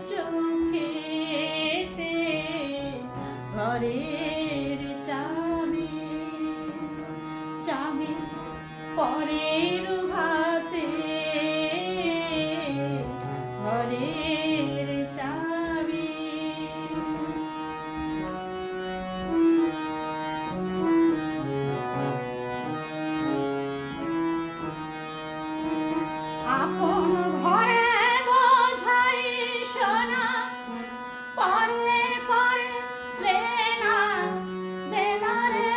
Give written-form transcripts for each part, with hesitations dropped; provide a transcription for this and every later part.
চোখেতে ঘরের চাবি চাবি পরের হাতে ঘরের চাবি আপন ঘরে বোঝাই সোনা পরে পরে দেনা দেনা রে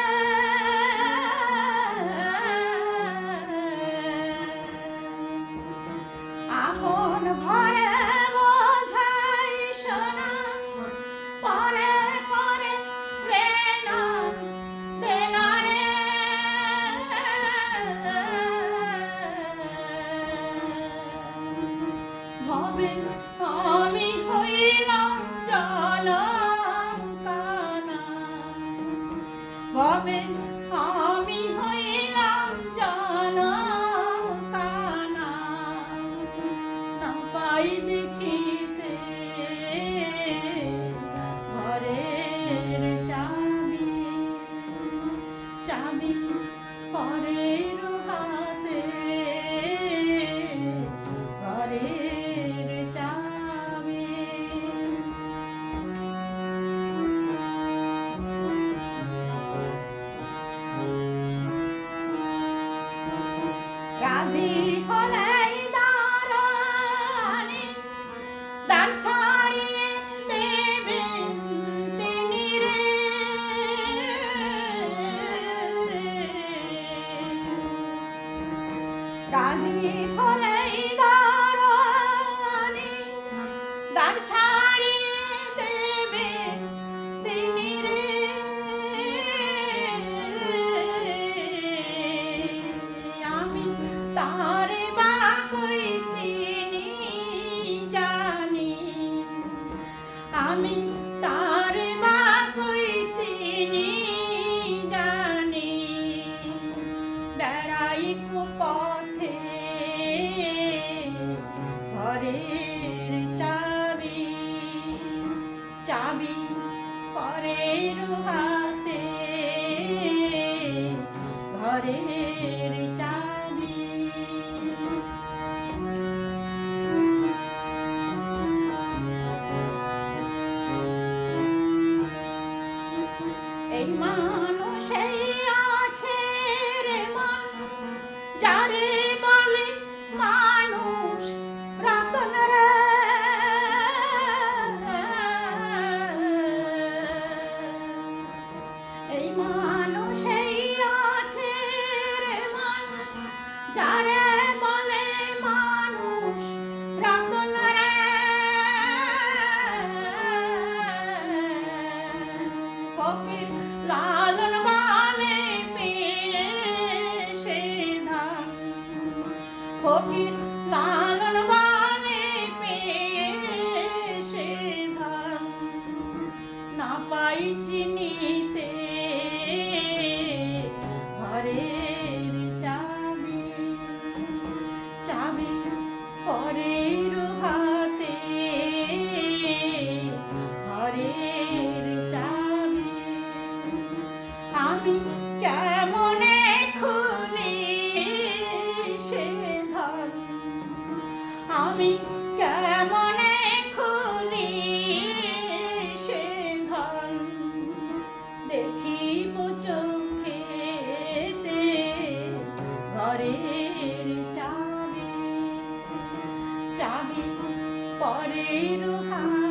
আপন ঘরে বোঝাই সোনা পরে পরে দেনা দেনা রে ভবে আমি হইলাম জনম কানা ভবে আমি হইলাম জনম কানা না পাই দেখিতে ঘরের চাবি চাবি পরের হাতে ঘরের চাবি রাধি হলেই দারানি দ্বার ছাড়িয়ে দেবেন তিনি রে রাধি হলেই দারানি দ্বার ছাড়িয়ে দেবেন তিনি রে আমি তারে বা কই চিনি জানি আমি তারে বা কই চিনি জানি বেড়াই পথে ঘরের চাবি চাবি পরের হাতে ঘরের চাবি এই মানুষেই আছে রে মন যারে বলে মানুষ রতন রে এই মানুষেই আছে রে মন যারে বলে মানুষ রতন রে ফকির লালন বলে পেয়ে সে ধান ফকির লালন বলে পেয়ে সে ধান না পাই চিনিতে ঘরের চাবি চাবি পরের হাতে ঘরের চাবি আমি কেমনে খুলি সে ধন আমি কেমনে খুলি সে ধন দেখিব চোখেতে ঘরের চাবি চাবি পরের হাতে